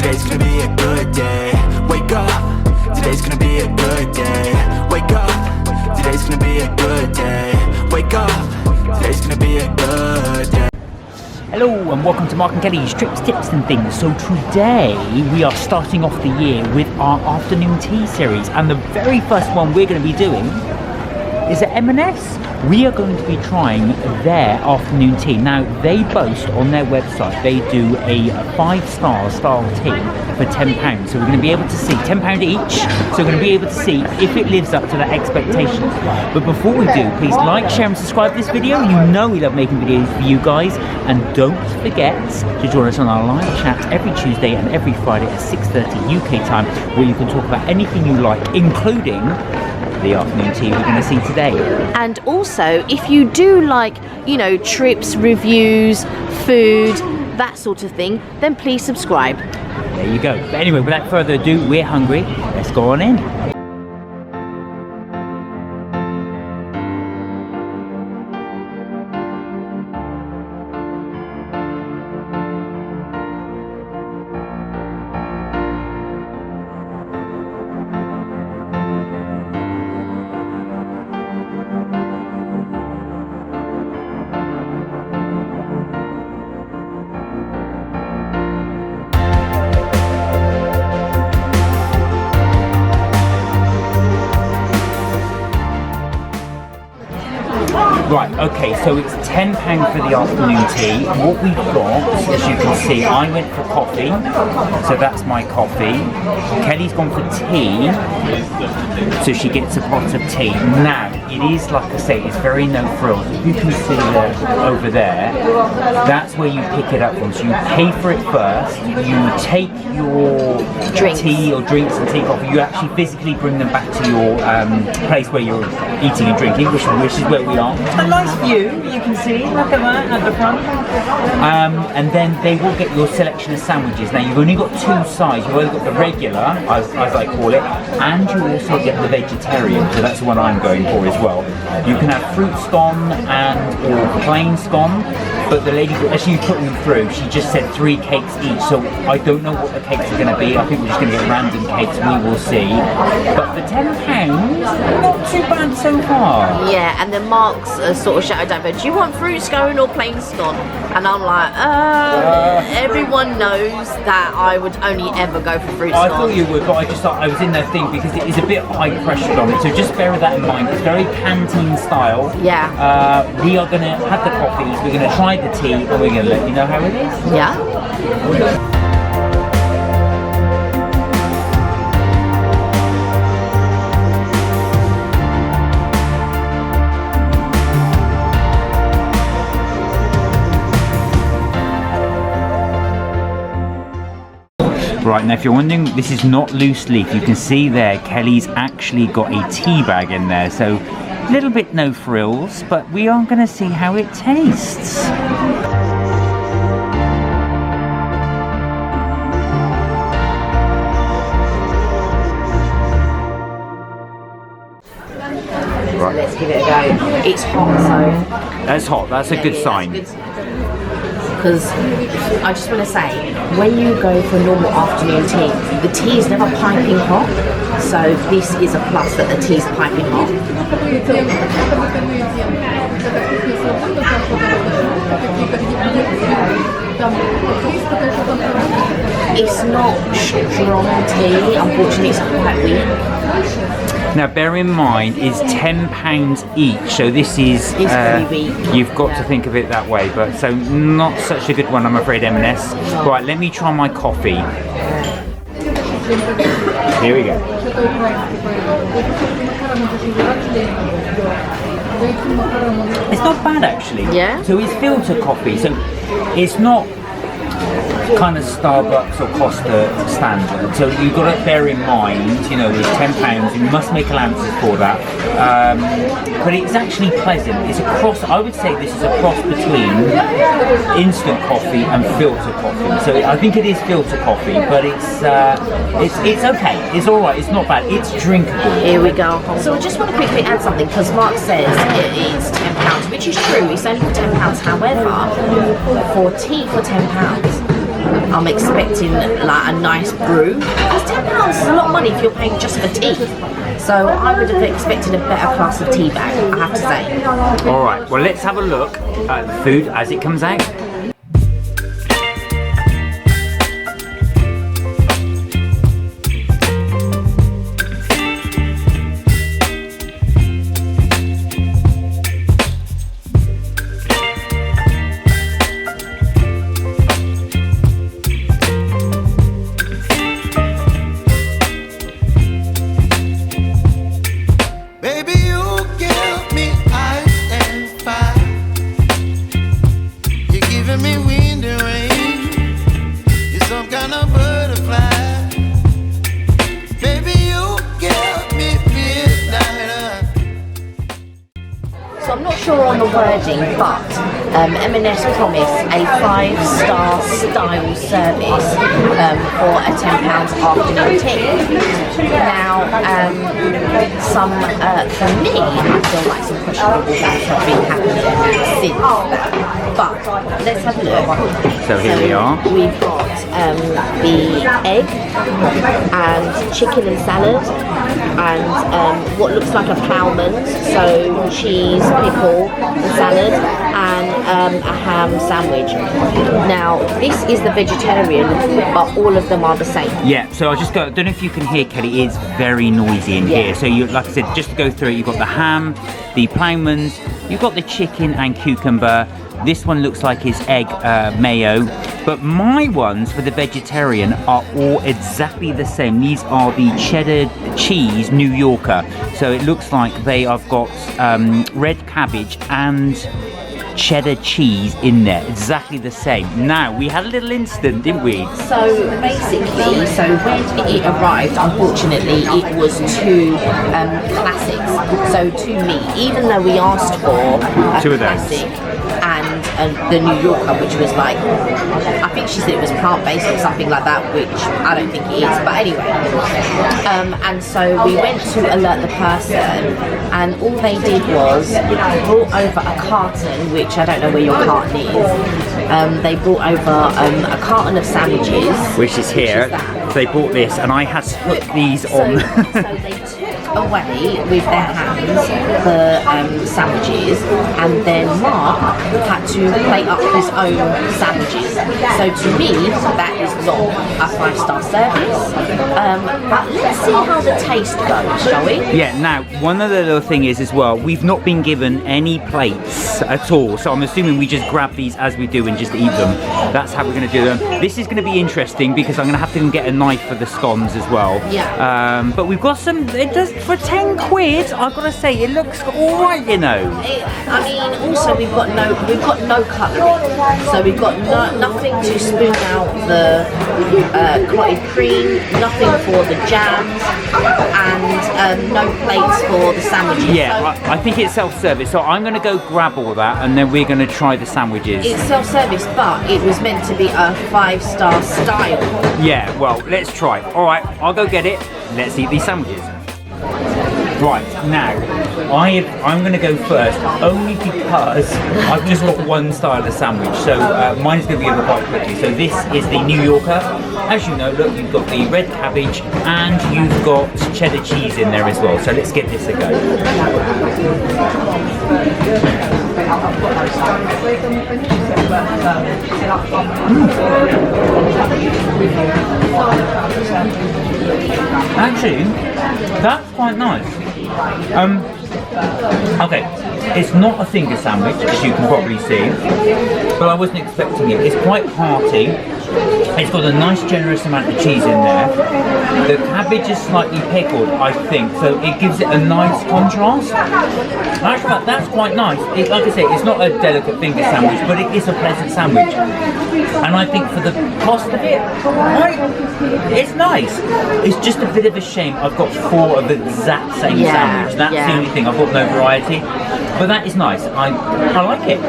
today's gonna be a good day. Wake up, today's gonna be a good day. Wake up, today's gonna be a good day. Wake up, today's gonna be a good day. Hello and welcome to Mark and Kelly's Trips, Tips and Things. So today we are starting off the year with our afternoon tea series, and the very first one we're going to be doing is at M&S. We are going to be trying their afternoon tea. Now they boast on their website they do a 5-star style tea for £10. So we're going to be able to see £10 each. So we're going to be able to see if it lives up to that expectation. But before we do, please like, share and subscribe to this video. You know we love making videos for you guys. And don't forget to join us on our live chat every Tuesday and every Friday at 6:30 UK time, where you can talk about anything you like, including the afternoon tea we're going to see today. And also, if you do like, you know, trips, reviews, food, that sort of thing, then please subscribe. There you go. But anyway, without further ado, we're hungry. Let's go on in. Right, okay, so it's £10 for the afternoon tea. What we've got, as you can see, I went for coffee, so that's my coffee. Kelly's gone for tea, so she gets a pot of tea. Now, it is, like I say, it's very no frills. You can see that over there, that's where you pick it up from. So you pay for it first, you take your tea or drinks and tea coffee, you actually physically bring them back to your place where you're eating and drinking, which is where we are. A nice view, you can see, look at that at the front. And then they will get your selection of sandwiches. Now you've only got 2 sides. You've either got the regular, as I call it, and you also get the vegetarian, so that's the one I'm going for as well. You can have fruit scone or plain scone, but the lady, as she's putting them through, she just said 3 cakes each, so I don't know what the cakes are going to be. I think we're just going to get random cakes, we will see. But for £10, not too bad so far. Yeah, and then Mark's sort of shouted over, do you want fruit scone or plain scone? And I'm like, everyone knows that I would only ever go for fruit scone. I thought you would, but I just thought I was in that thing because it is a bit high pressured on it, so just bear that in mind. It's very canteen style. Yeah. We are going to have the coffees, we're going to try the tea, and we're going to let you know how it is. Yeah. Right, now if you're wondering, this is not loose leaf. You can see there, Kelly's actually got a tea bag in there, so a little bit no frills, but we are going to see how it tastes. Right. Let's give it a go. It's hot, so... That's hot, that's a good sign. Because I just want to say, when you go for normal afternoon tea, the tea is never piping hot, so this is a plus that the tea is piping hot. It's not strong tea, unfortunately it's quite weak. Now bear in mind, it's £10 each, so this is, you've got to think of it that way, but so not such a good one, I'm afraid, M&S. Right, let me try my coffee. Here we go. It's not bad actually. Yeah? So it's filter coffee, so it's not kind of Starbucks or Costa standard, so you've got to bear in mind, you know, there's £10, you must make allowances for that, but it's actually pleasant. It's a cross, I would say this is a cross between instant coffee and filter coffee, so I think it is filter coffee, but it's okay, it's alright, it's not bad, it's drinkable. Here we go. So I just want to quickly add something, because Mark says it is £10, which is true, it's only for £10, however, for tea for £10, I'm expecting like a nice brew. Because £10 is a lot of money if you're paying just for tea. So I would have expected a better class of tea bag, I have to say. All right, well, let's have a look at the food as it comes out. So I'm not sure on the wording, but M&S promise a 5-star style service for a £10 afternoon tea. Now, for me, I feel like some questionable things have been happening since. But let's have a look. So here we are. We've got the egg and chicken and salad and what looks like a ploughman's, so cheese, pickle and salad, and a ham sandwich. Now this is the vegetarian, but all of them are the same. Yeah, so I don't know if you can hear, Kelly, it's very noisy in here. So you, like I said, just to go through it, you've got the ham, the ploughman's, you've got the chicken and cucumber. This one looks like it's egg mayo, but my ones for the vegetarian are all exactly the same. These are the cheddar cheese New Yorker. So it looks like they have got red cabbage and cheddar cheese in there, exactly the same. Now, we had a little incident, didn't we? So basically, when it arrived, unfortunately, it was two classics. So to me, even though we asked for a two of those classic and the New Yorker, which was like, I think she said it was plant-based or something like that, which I don't think it is, but anyway. And so we went to alert the person, and all they did was brought over a carton, which I don't know where your carton is. They brought over a carton of sandwiches, which is here. They bought this, and I had to put these on. So they took away with their hands the sandwiches, and then Mark had to plate up his own sandwiches. So to me, that is not a 5-star service. But let's see how the taste goes, shall we? Yeah, now, one other little thing is as well, we've not been given any plates at all, so I'm assuming we just grab these as we do and just eat them. That's how we're going to do them. This is going to be interesting because I'm going to have to get a knife for the scones as well. Yeah. But we've got some, it does, for 10 quid, I've got to say, it looks alright, you know. I mean, also we've got no cutlery, so we've got nothing to spoon out the clotted cream, nothing for the jams, and no plates for the sandwiches. Yeah, so I think it's self-service, so I'm going to go grab all that, and then we're going to try the sandwiches. It's self-service, but it was meant to be a 5-star style. Yeah, well, let's try. Alright, I'll go get it. Let's eat these sandwiches. Right, now, I'm going to go first, only because I've just got one style of sandwich, so mine's going to be able to quite quickly. So this is the New Yorker. As you know, look, you've got the red cabbage and you've got cheddar cheese in there as well. So let's give this a go. Actually, that's quite nice. Okay, it's not a finger sandwich, as you can probably see, but I wasn't expecting it. It's quite hearty. It's got a nice generous amount of cheese in there. The cabbage is slightly pickled, I think, so it gives it a nice contrast. Actually, that's quite nice. Like I say, it's not a delicate finger sandwich, but it is a pleasant sandwich. And I think for the cost of it, it's nice. It's just a bit of a shame I've got 4 of the exact same sandwich. That's the only thing. I've got no variety. But that is nice. I like it.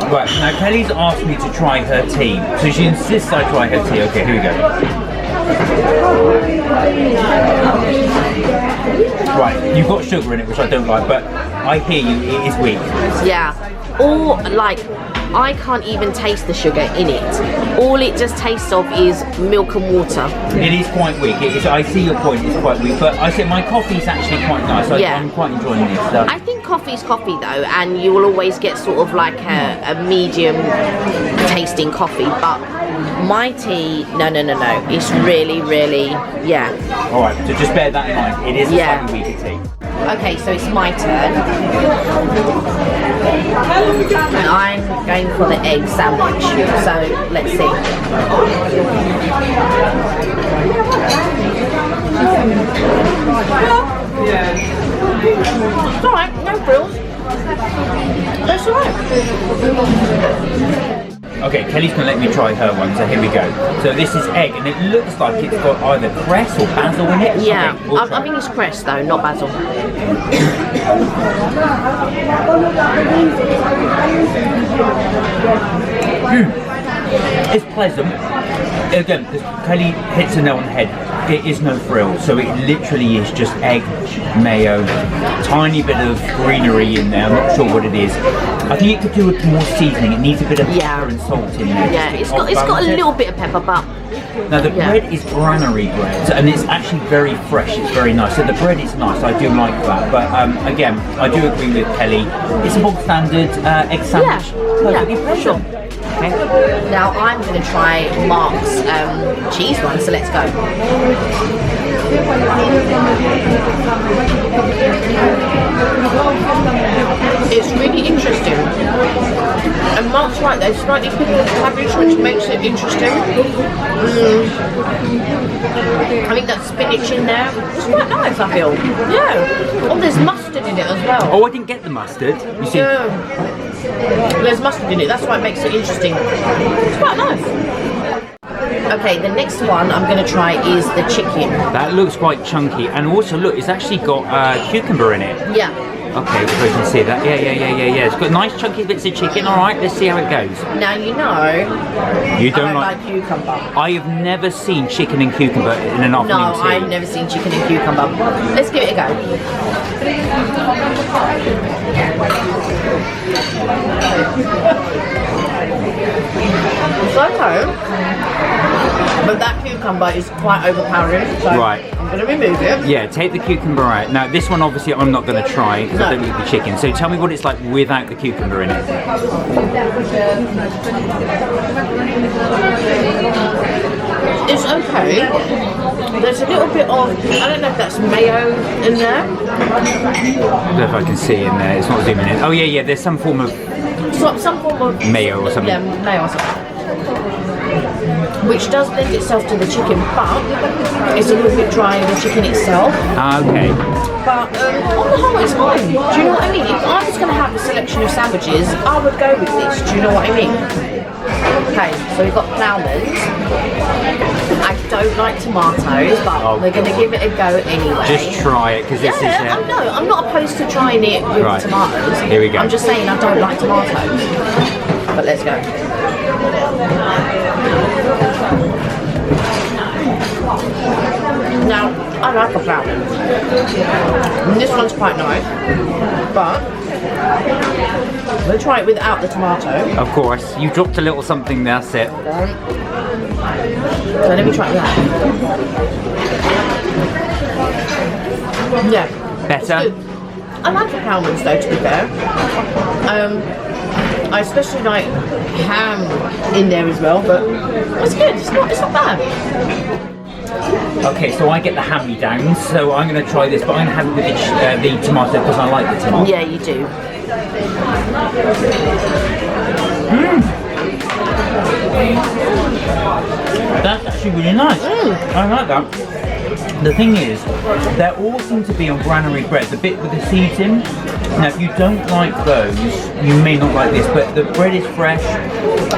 Right, now Kelly's asked me to try her tea. So she insists I try her tea. Okay, here we go. Right, you've got sugar in it, which I don't like, but I hear you, it is weak. Yeah. Or like, I can't even taste the sugar in it. All it just tastes of is milk and water. It is quite weak. I see your point, it's quite weak. But I said my coffee's actually quite nice. I'm quite enjoying this. I think coffee's coffee though, and you will always get sort of like a medium tasting coffee. But my tea, no. It's really, yeah. Alright, so just bear that in mind. It is a slightly weaker tea. Okay, so it's my turn. And I'm going for the egg sandwich. So let's see. It's alright, no frills. That's alright. Okay, Kelly's going to let me try her one, so here we go. So this is egg, and it looks like it's got either cress or basil in it. Yeah, okay, we'll I think it's cress though, not basil. It's pleasant. Again, because Kelly hits the nail on the head. It is no frill, so it literally is just egg, mayo, tiny bit of greenery in there. I'm not sure what it is. I think it could do with more seasoning. It needs a bit of pepper and salt in there. Yeah, it's got a little bit of pepper, but now the bread is granary bread, and it's actually very fresh. It's very nice. So the bread is nice. I do like that. But again, I do agree with Kelly. It's a bog standard egg sandwich. Perfectly pleasant. Okay. Now I'm going to try Mark's cheese one, so let's go. It's really interesting. And Mark's right, there's slightly pickled cabbage, which makes it interesting. I think that spinach in there, it's quite nice, I feel. Yeah. Oh, there's mustard in it as well. Oh, I didn't get the mustard. You see? Yeah. There's mustard in it, that's why it makes it interesting. It's quite nice. Okay, the next one I'm going to try is the chicken. That looks quite chunky, and also look, it's actually got cucumber in it. Yeah. Okay, so you can see that. Yeah. It's got nice chunky bits of chicken. All right, let's see how it goes. Now you know. You don't like cucumber. I have never seen chicken and cucumber in an afternoon tea. No, I've never seen chicken and cucumber. Let's give it a go. It's okay, but that cucumber is quite overpowering. So right. I'm going to remove it. Yeah, take the cucumber out. Now this one obviously I'm not going to try because I don't eat the chicken. So tell me what it's like without the cucumber in it. It's okay. There's a little bit of, I don't know if that's mayo in there. I don't know if I can see in there. It's not zooming in. Oh yeah. There's some form of mayo or something. Yeah, mayo or something. Which does lend itself to the chicken, but it's a little bit dry in the chicken itself. Okay. But on the whole, it's fine. Do you know what I mean? If I was going to have a selection of sandwiches, I would go with this. Do you know what I mean? Okay, so we've got ploughmans. I don't like tomatoes, but we're going to give it a go anyway. Just try it, because this is... No, I'm not opposed to trying it with tomatoes. Here we go. I'm just saying I don't like tomatoes. But let's go. Now, I like a ploughman. And this one's quite nice, but we'll try it without the tomato. Of course, you dropped a little something, that's it. So let me try that. Yeah. Better? I like the ploughmans though, to be fair. I especially like ham in there as well, but it's good, it's not bad. Okay, so I get the hand-me-downs, so I'm going to try this, but I'm going to have it with the tomato because I like the tomato. Yeah, you do. That's actually really nice. I like that. The thing is, they all seem to be on granary bread, the bit with the seeds in. Now, if you don't like those, you may not like this, but the bread is fresh.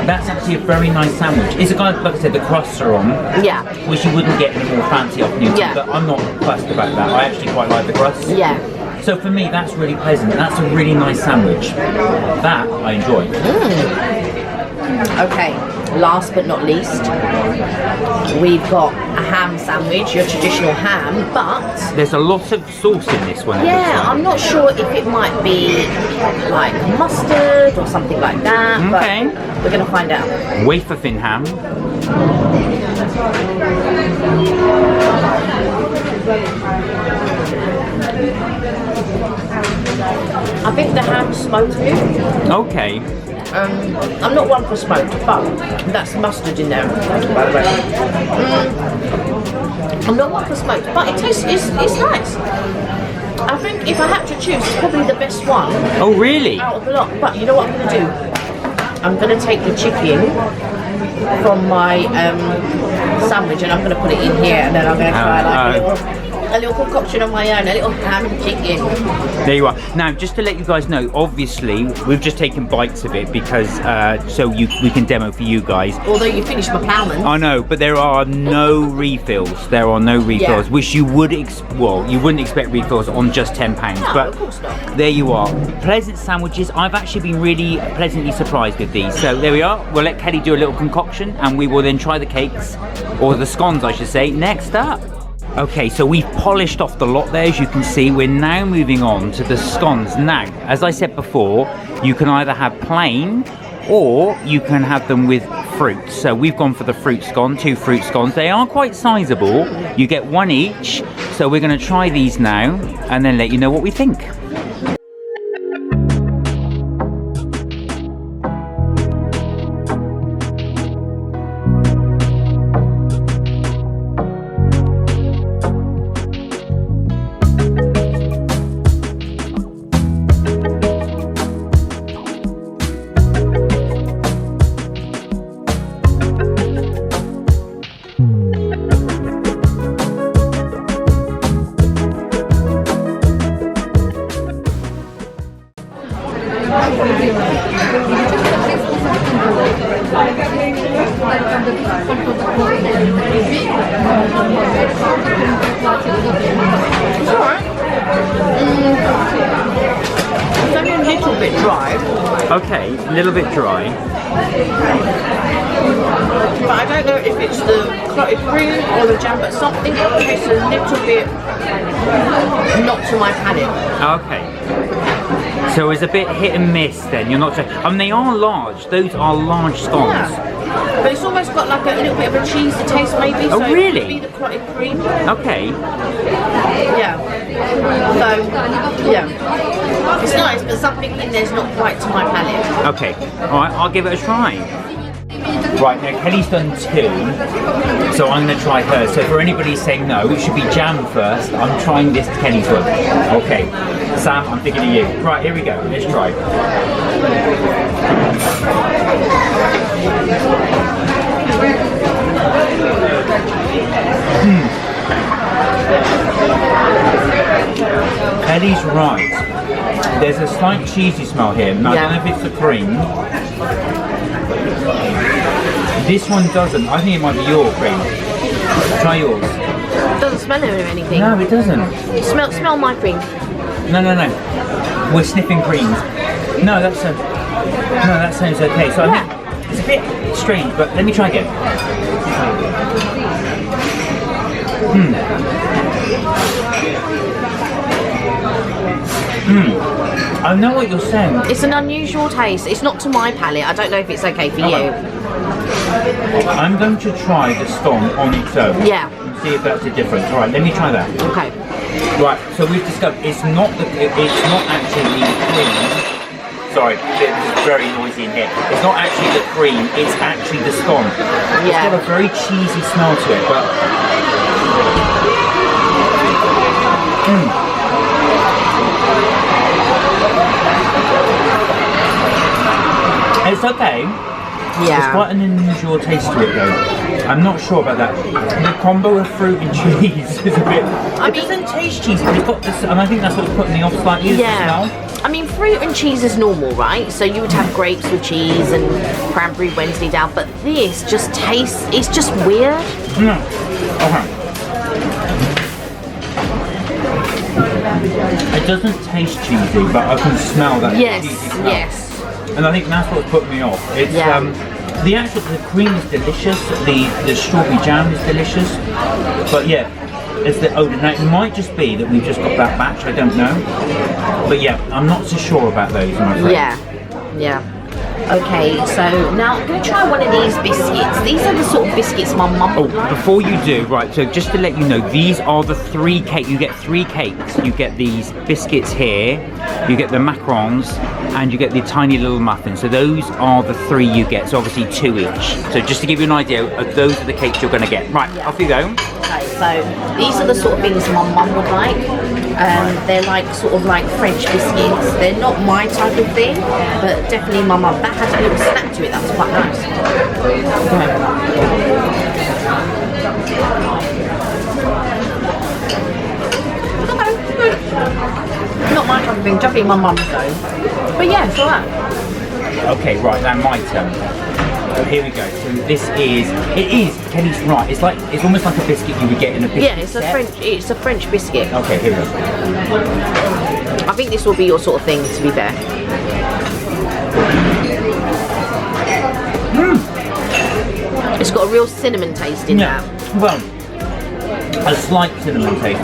That's actually a very nice sandwich. It's a kind of, like I said, the crusts are on. Yeah. Which you wouldn't get in a more fancy afternoon tea, but I'm not fussed about that. I actually quite like the crusts. Yeah. So for me, that's really pleasant. That's a really nice sandwich. That I enjoy. Okay, last but not least, we've got a ham sandwich, your traditional ham, but There's a lot of sauce in this one. yeah, I'm not sure if it might be like mustard or something like that. Okay. But we're gonna find out. Wafer thin ham. I think the ham's smoked here. Okay. I'm not one for smoked, but that's mustard in there, by the way. I'm not one for smoked, but it tastes, it's nice. I think if I had to choose, it's probably the best one Oh, really? out of the lot. But you know what I'm going to do? I'm going to take the chicken from my sandwich and I'm going to put it in here, and then I'm going to try like a little concoction on my own, a little ham and chicken. There you are. Now, just to let you guys know, obviously, we've just taken bites of it because so we can demo for you guys. Although you finished my ploughman. I know, but there are no refills. There are no refills, Yeah. which you would you wouldn't expect refills on just £10. No, but of course not. there you are. Pleasant sandwiches. I've actually been really pleasantly surprised with these. So there we are. We'll let Kelly do a little concoction, and we will then try the cakes, or the scones, I should say, next up. Okay, so we've polished off the lot there, as you can see. We're now moving on to the scones. Now, as I said before, you can either have plain or you can have them with fruit. So we've gone for the fruit scone, 2 fruit scones. They are quite sizable. You get 1 each. So we're going to try these now and then let you know what we think. It's alright. It's only a little bit dry, Okay, a little bit dry. but I don't know if it's the clotted cream or the jam, but something tastes a little bit not to my palate. Okay. So it's a bit hit and miss then. You're not sure. They are large. Those are large scones. Yeah. But it's almost got like a little bit of a cheesy taste maybe. Oh, so really? It could be the clotted cream. Okay. Yeah. So, yeah. It's nice, but something in there's not quite to my palate. Okay. Alright, I'll give it a try. Right, now Kelly's done 2, so I'm going to try hers. So for anybody saying no, it should be jam first, I'm trying this Kelly's one. Okay, Sam, I'm thinking of you. Right, here we go, let's try. Kelly's right. There's a slight cheesy smell here. Now, I don't know if it's the cream. This one doesn't. I think it might be your cream. Try yours. It doesn't smell of anything. No, it doesn't. Smell my cream. No. We're sniffing creams. No, that sounds okay. So I think it's a bit strange, but let me try again. I know what you're saying. It's an unusual taste. It's not to my palate. I don't know if it's okay for you. I'm going to try the scone on its own. Yeah. And see if that's a difference. All right, let me try that. Okay. Right, so we've discovered it's not actually the cream. Sorry, it's very noisy in here. It's not actually the cream, it's actually the scone. It's got a very cheesy smell to it, but it's okay. Yeah. It's quite an unusual taste to it though. I'm not sure about that. The combo of fruit and cheese is a bit... It doesn't taste cheesy, but it's got this, and I think that's what's putting me off slightly, is the smell. I mean, fruit and cheese is normal, right? So you would have grapes with cheese and cranberry Wednesday down, but this just tastes, it's just weird. No. Okay. It doesn't taste cheesy, but I can smell that cheesy smell. Yes. And I think that's what's put me off. It's the cream is delicious. The strawberry jam is delicious. But yeah, it's the odor. Now it might just be that we've just got that batch. I don't know. But yeah, I'm not so sure about those, I'm afraid. Yeah. Okay, so now I'm going to try one of these biscuits. These are the sort of biscuits my mum would like. Before you do, right, so just to let you know, these are the 3 cakes. You get 3 cakes. You get these biscuits here, you get the macarons, and you get the tiny little muffins. So those are the 3 you get, so obviously 2 each. So just to give you an idea, those are the cakes you're going to get. Right, off you go. Okay, so these are the sort of things my mum would like. They're like sort of like French biscuits. They're not my type of thing, but definitely my mum. That had a little snap to it. That's quite nice. Not my type of thing. Definitely my mum's though. But yeah, it's alright. Okay, right, now my turn. Here we go. So this is, Kelly's right. It's almost like a biscuit you would get in a biscuit. Yeah, it's a French biscuit. Okay, here we go. I think this will be your sort of thing, to be fair. It's got a real cinnamon taste in that. Well, a slight cinnamon taste.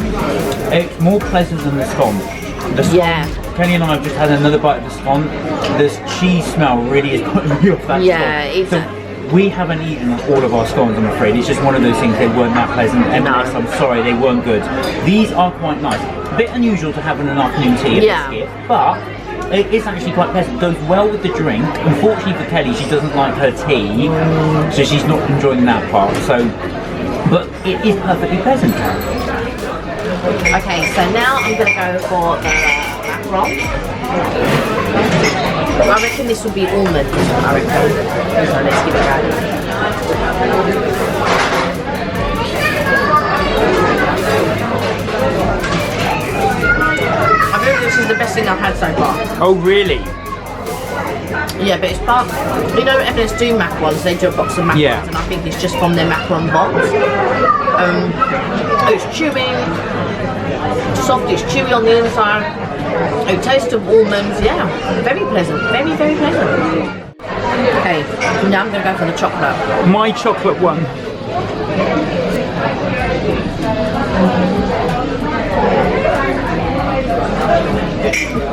It's more pleasant than the scone. The scone, Kelly and I have just had another bite of the scone. This cheese smell really is putting me off that scone. So we haven't eaten all of our scones, I'm afraid. It's just one of those things, they weren't that pleasant. M&S, I'm sorry, they weren't good. These are quite nice. A bit unusual to have in an afternoon tea, biscuit, but it is actually quite pleasant. It goes well with the drink. Unfortunately for Kelly, she doesn't like her tea, so she's not enjoying that part. So, but it is perfectly pleasant. Okay, so now I'm going to go for the macaron. I reckon this will be almond. I reckon. So let's give it a go. I think this is the best thing I've had so far. Oh, really? Yeah, but it's part. You know, M&S do macarons. They do a box of macarons, and I think it's just from their macaron box. It's chewy, soft. It's chewy on the inside. A taste of almonds. Yeah, very pleasant. Very, very pleasant. Okay, now I'm gonna go for the chocolate. My chocolate one.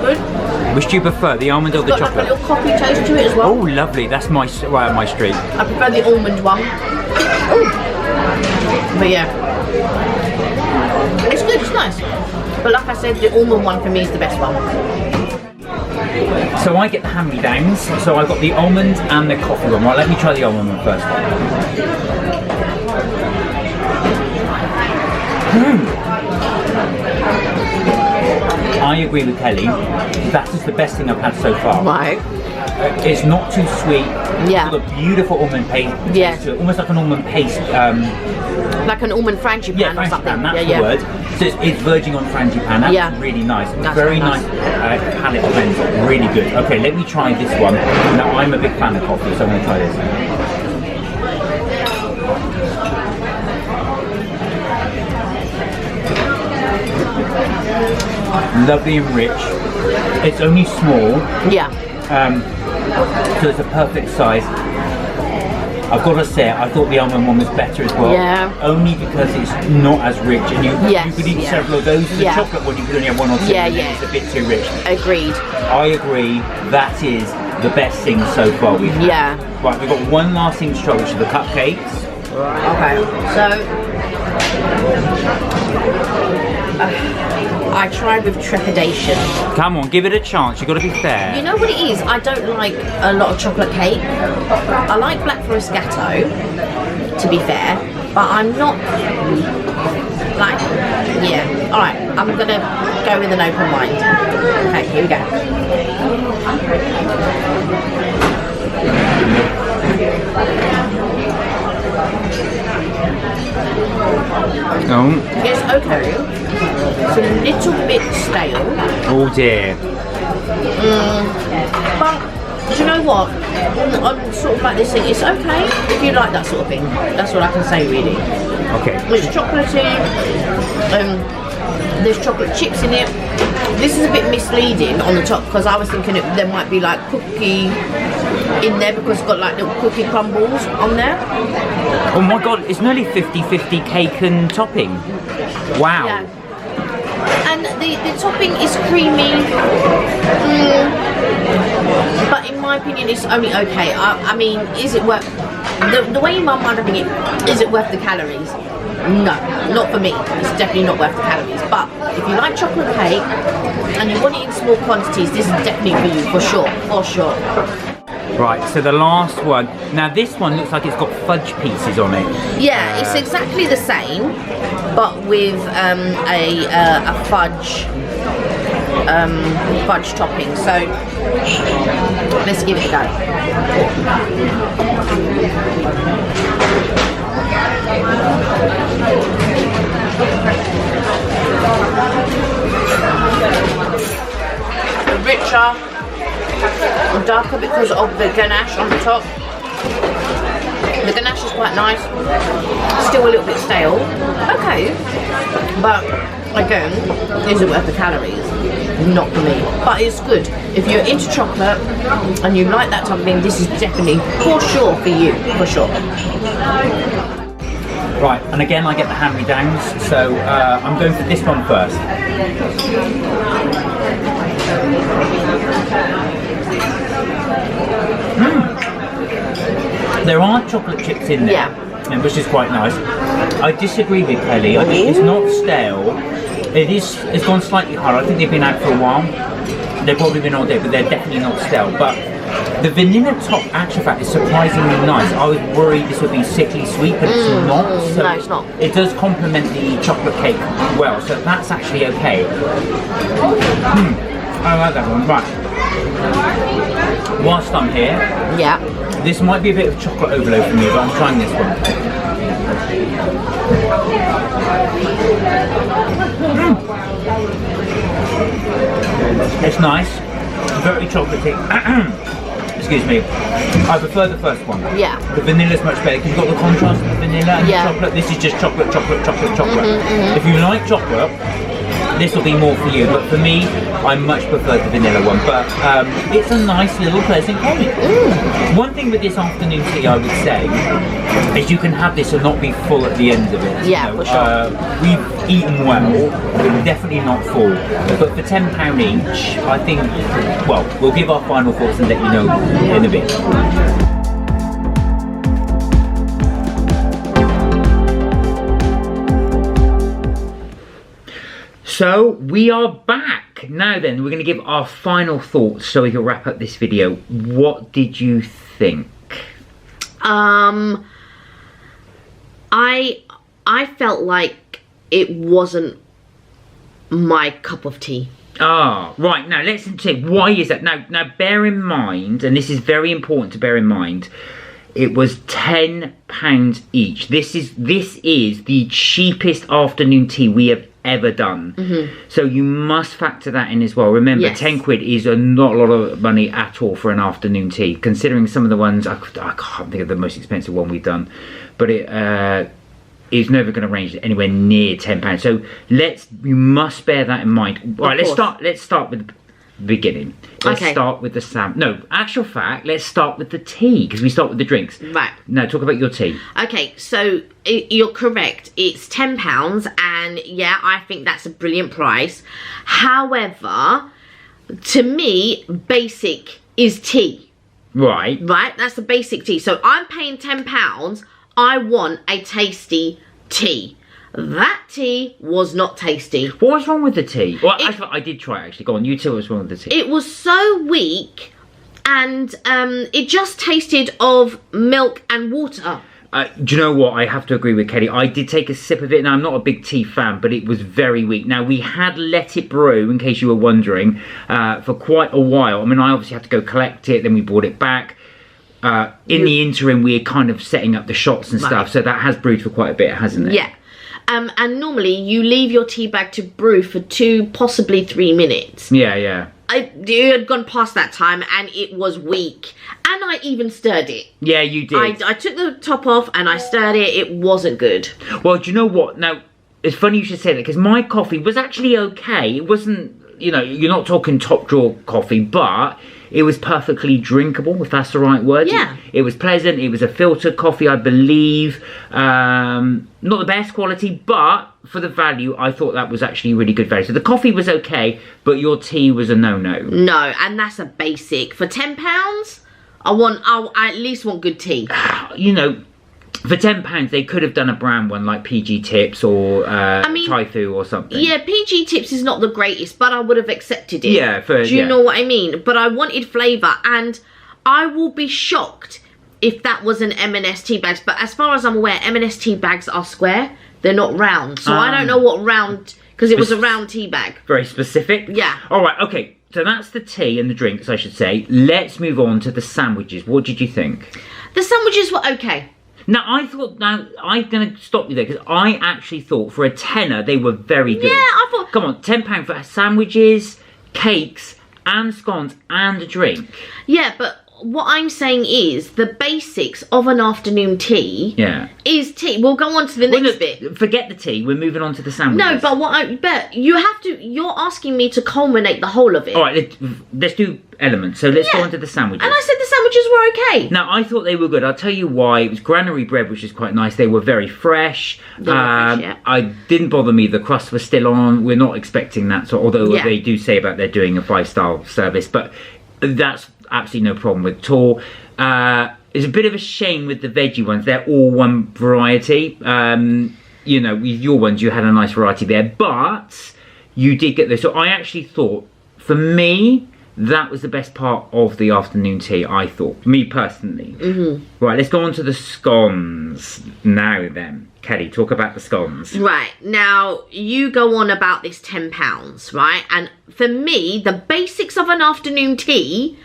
Good. Which do you prefer, the almond or the chocolate? It's got like a little coffee taste to it as well. Oh, lovely. That's right up my street. I prefer the almond one. Ooh. But yeah, it's good. It's nice. But like I said, the almond one for me is the best one. So I get the hand-me-downs. So I've got the almond and the coffee one. Right, let me try the almond one first. I agree with Kelly. That is the best thing I've had so far. Right. It's not too sweet. Yeah. It's got a beautiful almond paste. Yeah. To it, almost like an almond paste. Like an almond frangipan or something. That's the word. So it's verging on frangipan. That's really nice. That's very nice palate cleanse. Really good. Okay, let me try this one. Now I'm a big fan of coffee, so I'm going to try this. Lovely and rich. It's only small. Yeah. So it's a perfect size. I've got to say, I thought the almond one was better as well. Yeah. Only because it's not as rich, and you could eat several of those. The chocolate one, you could only have 1 or 2. It's a bit too rich. Agreed. I agree. That is the best thing so far we've had. Yeah. Right, we've got one last thing to try, which are the cupcakes. Okay. So I tried with trepidation. Come on, give it a chance. You've got to be fair. You know what it is? I don't like a lot of chocolate cake. I like Black Forest Gatto, to be fair, but I'm not like, alright, I'm gonna go with an open mind. Okay, here we go. It's okay. It's a little bit stale. Oh dear. But do you know what? I'm sort of like this thing. It's okay if you like that sort of thing. That's what I can say, really. Okay. It's chocolatey. There's chocolate chips in it. This is a bit misleading on the top because I was thinking there might be like cookie in there because it's got like little cookie crumbles on there. Oh my god, it's nearly 50-50 cake and topping. Wow. Yeah. And the topping is creamy, but in my opinion it's only okay. I mean, is it worth, the way your mum might have it, is it worth the calories? No, not for me. It's definitely not worth the calories. But if you like chocolate cake and you want it in small quantities, this is definitely for you, for sure, for sure. Right, so the last one. Now this one looks like it's got fudge pieces on it. Yeah, it's exactly the same, but with a fudge topping. So let's give it a go. Richer and darker because of the ganache on the top. The ganache is quite nice, still a little bit stale, okay, but again, is it worth the calories? Not for me, but it's good. If you're into chocolate and you like that type of thing, this is definitely for sure for you, for sure. Right, and again I get the hand-me-downs, so I'm going for this one first. There are chocolate chips in there, which is quite nice. I disagree with Kelly. I think it's not stale. It's gone slightly hard. I think they've been out for a while. They've probably been all day, but they're definitely not stale. But the vanilla top, actual fact, is surprisingly nice. I was worried this would be sickly sweet, but it's not. So no, it's not. It does complement the chocolate cake well, so that's actually okay. I like that one. Right. Whilst I'm here, this might be a bit of chocolate overload for me, but I'm trying this one. It's nice, very chocolatey. Excuse me. I prefer the first one. Yeah. The vanilla's much better because you've got the contrast of the vanilla and the chocolate. This is just chocolate, chocolate, chocolate, chocolate. If you like chocolate, this will be more for you, but for me, I much prefer the vanilla one. But it's a nice little pleasant cake. One thing with this afternoon tea, I would say, is you can have this and not be full at the end of it. Yeah, for sure. We've eaten well, but definitely not full. But for £10 each, I think, well, we'll give our final thoughts and let you know in a bit. So we are back. Now then, we're going to give our final thoughts so we can wrap up this video. What did you think? I felt like it wasn't my cup of tea. Ah, right. Now let's see. Why is that? Now bear in mind, and this is very important to bear in mind, it was £10 each. This is the cheapest afternoon tea we have ever done. So you must factor that in as well. Remember, Yes. 10 quid is not a lot of money at all for an afternoon tea, considering some of the ones, I can't think of the most expensive one we've done, but it is never going to range anywhere near £10. So you must bear that in mind. All right, let's start with the beginning. Let's start with the actual fact, let's start with the tea, because we start with the drinks. Right. Now talk about your tea. Okay, so you're correct. It's £10, and yeah, I think that's a brilliant price. However, to me, basic is tea. Right. Right? That's the basic tea. So I'm paying £10. I want a tasty tea. That tea was not tasty. What was wrong with the tea? Well, actually, I did try it, actually. Go on, you tell me what's wrong with the tea. It was so weak, and it just tasted of milk and water. Do you know what? I have to agree with Kelly. I did take a sip of it, and I'm not a big tea fan, but it was very weak. Now, we had let it brew, in case you were wondering, for quite a while. I mean, I obviously had to go collect it, then we brought it back. In the interim, we're kind of setting up the shots and stuff, so that has brewed for quite a bit, hasn't it? Yeah. And normally you leave your tea bag to brew for 2, possibly 3 minutes. Yeah. It had gone past that time and it was weak. And I even stirred it. Yeah, you did. I took the top off and I stirred it. It wasn't good. Well, do you know what? Now, it's funny you should say that, because my coffee was actually okay. It wasn't, you know, you're not talking top drawer coffee, but it was perfectly drinkable, if that's the right word. Yeah. It was pleasant. It was a filtered coffee, I believe. Not the best quality, but for the value, I thought that was actually really good value. So the coffee was okay, but your tea was a no-no. No, and that's a basic. For £10, I at least want good tea. You know, for £10, they could have done a brand one like PG Tips or Typhoon or something. Yeah, PG Tips is not the greatest, but I would have accepted it. Yeah, do you know what I mean? But I wanted flavour, and I will be shocked if that was an M&S tea bags. But as far as I'm aware, M&S tea bags are square. They're not round. So I don't know what round, because it was a round tea bag. Very specific. Yeah. All right, okay. So that's the tea and the drinks, I should say. Let's move on to the sandwiches. What did you think? The sandwiches were okay. Now, I'm going to stop you there, because I actually thought for a tenner they were very good. Yeah, I thought... Come on, £10 for sandwiches, cakes, and scones, and a drink. Yeah, but what I'm saying is the basics of an afternoon tea is tea. We'll go on to the next bit. Forget the tea. We're moving on to the sandwiches. No, but you have to. You're asking me to culminate the whole of it. All right, let's do elements. So let's go on to the sandwiches. And I said the sandwiches were okay. Now, I thought they were good. I'll tell you why. It was granary bread, which is quite nice. They were very fresh. I didn't bother me. The crust was still on. We're not expecting that. So, although they do say about they're doing a 5-star service, but that's absolutely no problem with at all. It's a bit of a shame with the veggie ones. They're all one variety. You know, with your ones, you had a nice variety there, but you did get those. So I actually thought, for me, that was the best part of the afternoon tea, I thought. Me personally. Right, let's go on to the scones now then. Kelly, talk about the scones. Right, now you go on about this £10, right? And for me, the basics of an afternoon tea,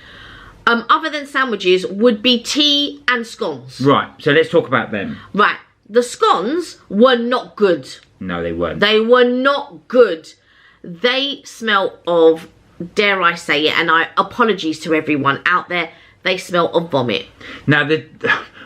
other than sandwiches, would be tea and scones. Right, so let's talk about them. Right, the scones were not good. No, they weren't. They were not good. They smell of, dare I say it, and apologies to everyone out there, they smell of vomit. Now,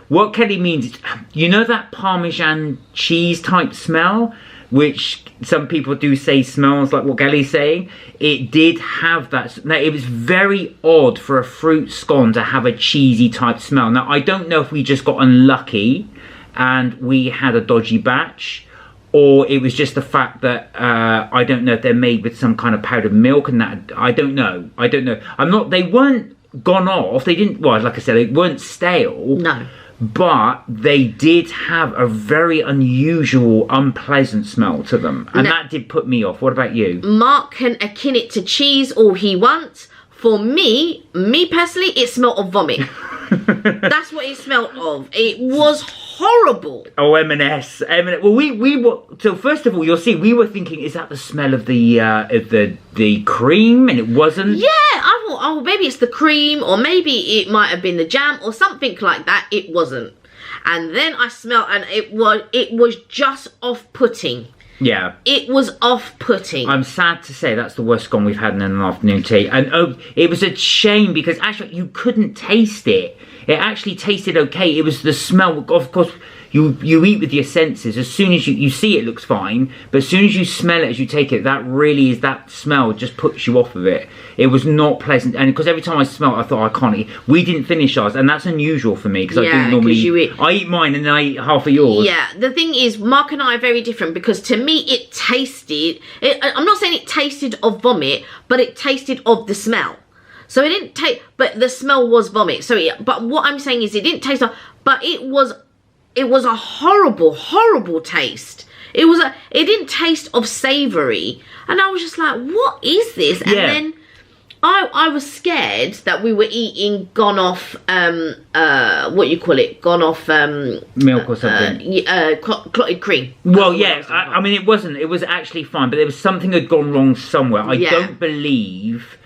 what Kelly means is, you know that Parmesan cheese type smell? Which some people do say smells like what Kelly's saying. It did have that. Now, it was very odd for a fruit scone to have a cheesy type smell. Now, I don't know if we just got unlucky and we had a dodgy batch, or it was just the fact that I don't know if they're made with some kind of powdered milk, and that I don't know. They weren't gone off. They didn't. Well, like I said, they weren't stale. No. But they did have a very unusual, unpleasant smell to them. And that did put me off. What about you? Mark can akin it to cheese all he wants. For me personally, it smelled of vomit. That's what it smelled of. It was horrible. Oh, M&S. Well, we were. So first of all, you'll see, we were thinking, is that the smell of the cream? And it wasn't. Yeah, I thought, oh, maybe it's the cream, or maybe it might have been the jam, or something like that. It wasn't. And then I smelled, and it was just off-putting. Yeah. It was off-putting. I'm sad to say that's the worst scone we've had in an afternoon tea. And it was a shame, because actually you couldn't taste it. It actually tasted okay. It was the smell. Of course, you eat with your senses. As soon as you see it, looks fine. But as soon as you smell it, as you take it, that smell just puts you off of it. It was not pleasant. And because every time I smelled it, I thought, I can't eat. We didn't finish ours. And that's unusual for me, because I do normally I eat mine and then I eat half of yours. Yeah, the thing is, Mark and I are very different, because to me it tasted, I'm not saying it tasted of vomit, but it tasted of the smell. So it didn't taste, but the smell was vomit. So, but what I'm saying is, it didn't taste, but it was a horrible, horrible taste. It didn't taste of savoury, and I was just like, what is this? And then I was scared that we were eating gone off, what you call it, gone off milk or something. Clotted cream. Well, yeah, I mean, it wasn't. It was actually fine, but there was something had gone wrong somewhere. I don't believe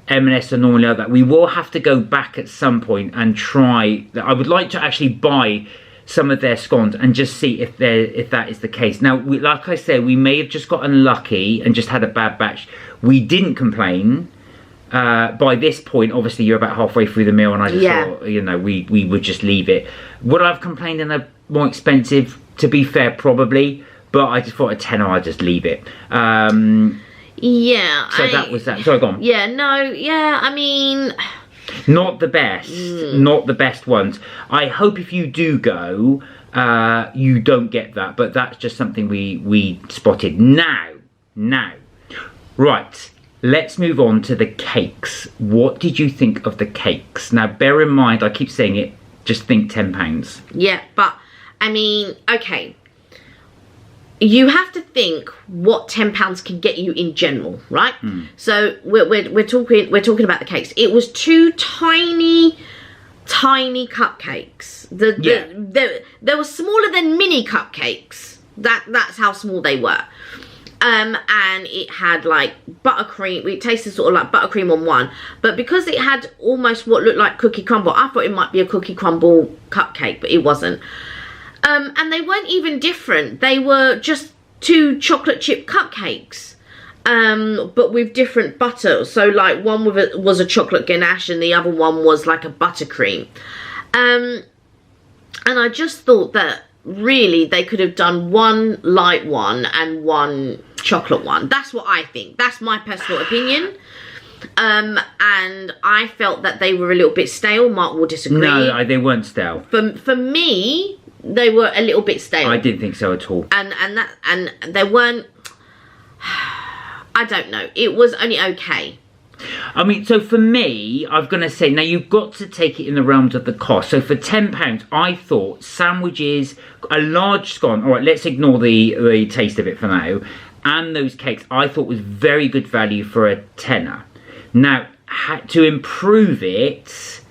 M&S are normally like that. We will have to go back at some point and try. I would like to actually buy some of their scones and just see if that is the case. Now, like I said, we may have just got unlucky and just had a bad batch. We didn't complain. By this point, obviously, you're about halfway through the meal, and I just thought, you know, we would just leave it. Would I have complained in a more expensive? To be fair, probably. but I just thought a tenner, I'd just leave it. Yeah. So that was that. Sorry, go on. Yeah, no, yeah, I mean... Not the best. Not the best ones. I hope if you do go, you don't get that. But that's just something we spotted. Now. Right. Let's move on to the cakes. What did you think of the cakes? Now, bear in mind, I keep saying it, just think £10. Yeah, but, I mean, okay. You have to think what £10 can get you in general, right? So we're talking about the cakes. It was 2 tiny cupcakes. They were smaller than mini cupcakes. That's how small they were. And it had like buttercream. It tasted sort of like buttercream on one, but because it had almost what looked like cookie crumble, I thought it might be a cookie crumble cupcake, but it wasn't. And they weren't even different. They were just 2 chocolate chip cupcakes, but with different butter. So like one was a chocolate ganache and the other one was like a buttercream. And I just thought that really they could have done one light one and one chocolate one. That's what I think. That's my personal opinion. And I felt that they were a little bit stale. Mark will disagree. No, they weren't stale. For me, they were a little bit stale. I didn't think so at all. And they weren't. I don't know. It was only okay. I mean, so for me, I'm going to say, now you've got to take it in the realms of the cost. So for £10, I thought sandwiches, a large scone, all right, let's ignore the taste of it for now, and those cakes, I thought was very good value for a tenner. Now, to improve it,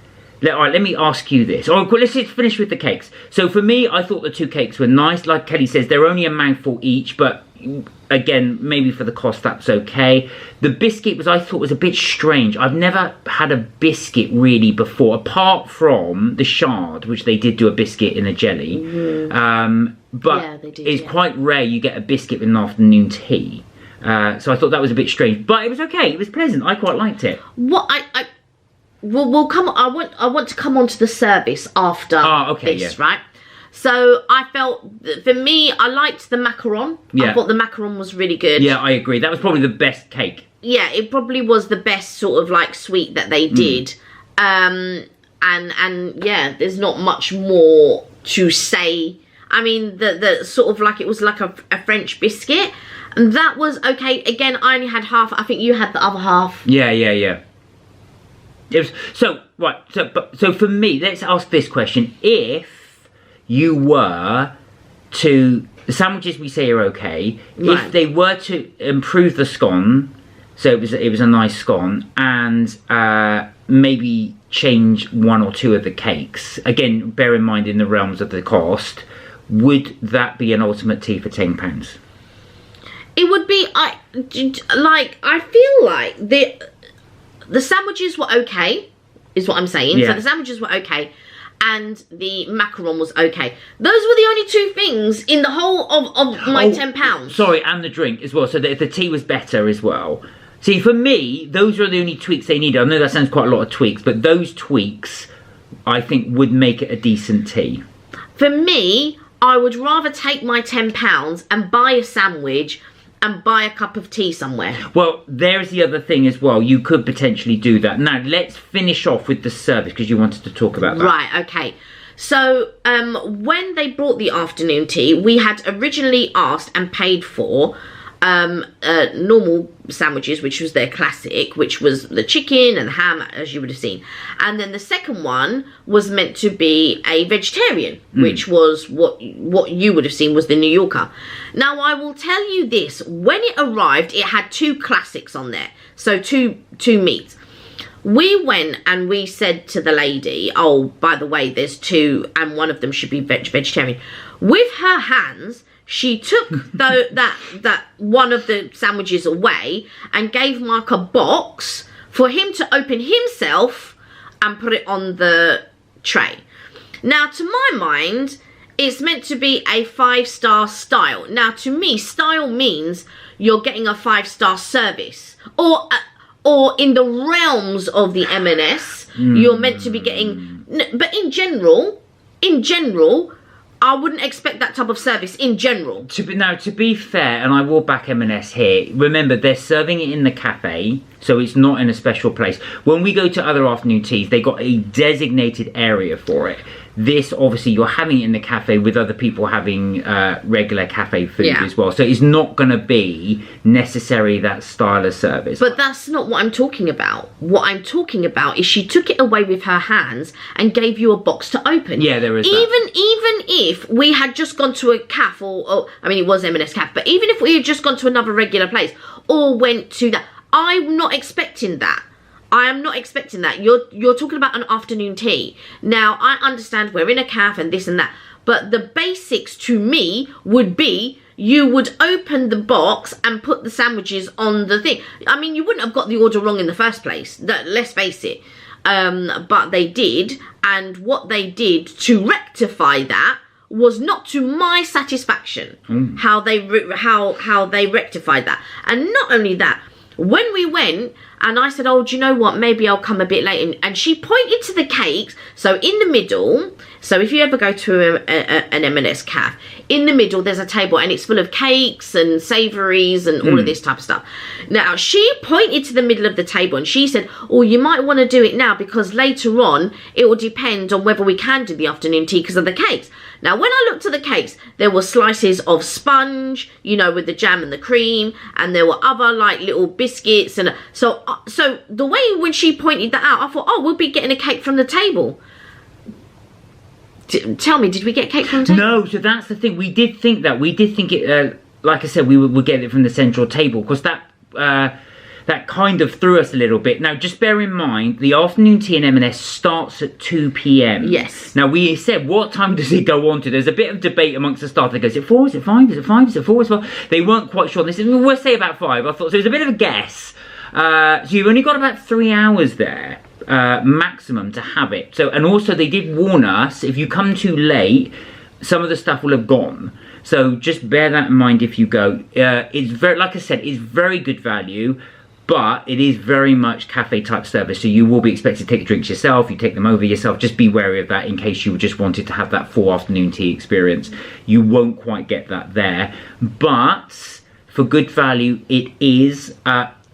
let me ask you this. Oh, let's just finish with the cakes. So for me, I thought the 2 cakes were nice. Like Kelly says, they're only a mouthful each, but again, maybe for the cost, that's okay. The biscuit I thought was a bit strange. I've never had a biscuit really before, apart from the shard, which they did do a biscuit in a jelly. But yeah, they did, it's quite rare you get a biscuit with an afternoon tea. So I thought that was a bit strange, but it was okay. It was pleasant. I quite liked it. What we'll come. I want to come on to the service after this, right? So I felt, for me, I liked the macaron. I thought the macaron was really good. Yeah, I agree. That was probably the best cake. Yeah, it probably was the best sort of like sweet that they did. And yeah, there's not much more to say. I mean, the sort of like, it was like a French biscuit. And that was okay. Again, I only had half. I think you had the other half. Yeah. It was, so for me, let's ask this question. If you were to, the sandwiches we say are okay, if they were to improve the scone, so it was a nice scone, and maybe change 1 or 2 of the cakes, again, bear in mind in the realms of the cost, would that be an ultimate tea for £10? It would be, I feel like the sandwiches were okay, is what I'm saying. So the sandwiches were okay, and the macaron was okay. Those were the only 2 things in the whole of my £10. Sorry, and the drink as well. So the tea was better as well. See, for me, those are the only tweaks they needed. I know that sounds quite a lot of tweaks, but those tweaks, I think, would make it a decent tea. For me, I would rather take my £10 and buy a sandwich and buy a cup of tea somewhere. Well, there's the other thing as well. You could potentially do that. Now, let's finish off with the service, because you wanted to talk about that. Right, okay. So, when they brought the afternoon tea, we had originally asked and paid for normal sandwiches, which was their classic, which was the chicken and the ham, as you would have seen. And then the second one was meant to be a vegetarian, which was what you would have seen was the New Yorker. Now, I will tell you this, when it arrived, it had 2 classics on there. So two meats. We went and we said to the lady, oh, by the way, there's 2 and one of them should be vegetarian. With her hands, she took that one of the sandwiches away and gave Mark a box for him to open himself and put it on the tray. Now, to my mind, it's meant to be a 5-star style. Now, to me, style means you're getting a 5-star service. Or in the realms of the M&S, you're meant to be getting... But in general, I wouldn't expect that type of service in general. To be fair, and I will back M&S here, remember they're serving it in the cafe, so it's not in a special place. When we go to other afternoon teas, they got a designated area for it. This, obviously, you're having it in the cafe with other people having regular cafe food as well. So it's not going to be necessarily that style of service. But that's not what I'm talking about. What I'm talking about is she took it away with her hands and gave you a box to open. Yeah, there is Even if we had just gone to a cafe, or I mean, it was M&S cafe, but even if we had just gone to another regular place or went to that, I'm not expecting that. I am not expecting that. You're talking about an afternoon tea. Now, I understand we're in a cafe and this and that, but the basics to me would be you would open the box and put the sandwiches on the thing. I mean, you wouldn't have got the order wrong in the first place. Let's face it. But they did, and what they did to rectify that was not to my satisfaction. How they rectified that, and not only that. When we went, and I said, oh, do you know what, maybe I'll come a bit late, and she pointed to the cakes. So in the middle, so if you ever go to an M&S cafe, in the middle there's a table and it's full of cakes and savouries and all of this type of stuff. Now she pointed to the middle of the table and she said, oh, you might want to do it now because later on it will depend on whether we can do the afternoon tea because of the cakes. Now when I looked at the cakes, there were slices of sponge, you know, with the jam and the cream, and there were other like little biscuits, and so the way when she pointed that out, I thought, oh, we'll be getting a cake from the table. Tell me, did we get cake from the table? No, so that's the thing. We did think that. We did think it, like I said, we would get it from the central table, because that kind of threw us a little bit. Now, just bear in mind, the afternoon tea in M&S starts at 2 p.m. Yes. Now, we said, what time does it go on to? There's a bit of debate amongst the staff that goes, is it 4, is it 5, is it 5, is it 4, is it 5? They weren't quite sure. They said, well, we'll say about 5. I thought, so it was a bit of a guess. So you've only got about 3 hours there, maximum, to have it. So, and also they did warn us, if you come too late, some of the stuff will have gone. So just bear that in mind if you go. It's very, like I said, it's very good value, but it is very much cafe type service. So you will be expected to take drinks yourself, you take them over yourself. Just be wary of that in case you just wanted to have that full afternoon tea experience. You won't quite get that there, but for good value, it is.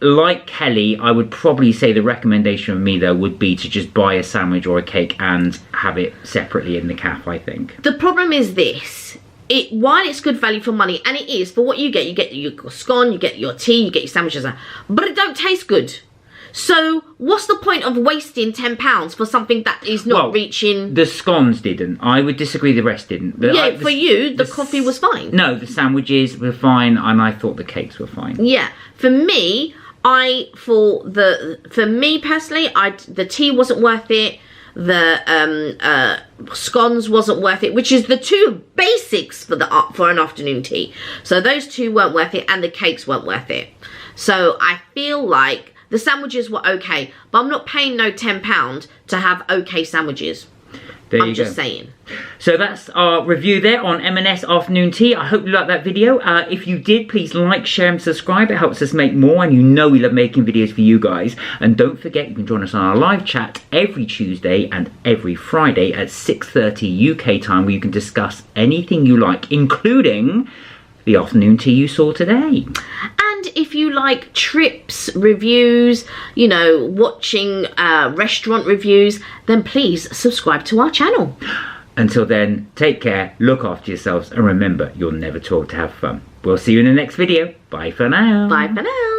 Like Kelly, I would probably say the recommendation of me though would be to just buy a sandwich or a cake and have it separately in the cafe, I think. The problem is this. While it's good value for money, and it is, for what you get your scone, you get your tea, you get your sandwiches, but it don't taste good. So what's the point of wasting £10 for something that is not reaching? The scones didn't. I would disagree, the rest didn't. For you, the coffee was fine. No, the sandwiches were fine, and I thought the cakes were fine. Yeah, for me, for me personally, the tea wasn't worth it. The scones wasn't worth it, which is the two basics for an afternoon tea. So those two weren't worth it, and the cakes weren't worth it. So I feel like the sandwiches were okay, but I'm not paying no £10 to have okay sandwiches. I'm just saying. So that's our review there on M&S afternoon tea. I hope you liked that video. If you did, please like, share and subscribe. It helps us make more, and you know we love making videos for you guys. And don't forget, you can join us on our live chat every Tuesday and every Friday at 6:30 UK time, where you can discuss anything you like, including the afternoon tea you saw today. And if you like trips, reviews, you know, watching restaurant reviews, then please subscribe to our channel. Until then, take care, look after yourselves, and remember, you're never too old to have fun. We'll see you in the next video. Bye for now. Bye for now.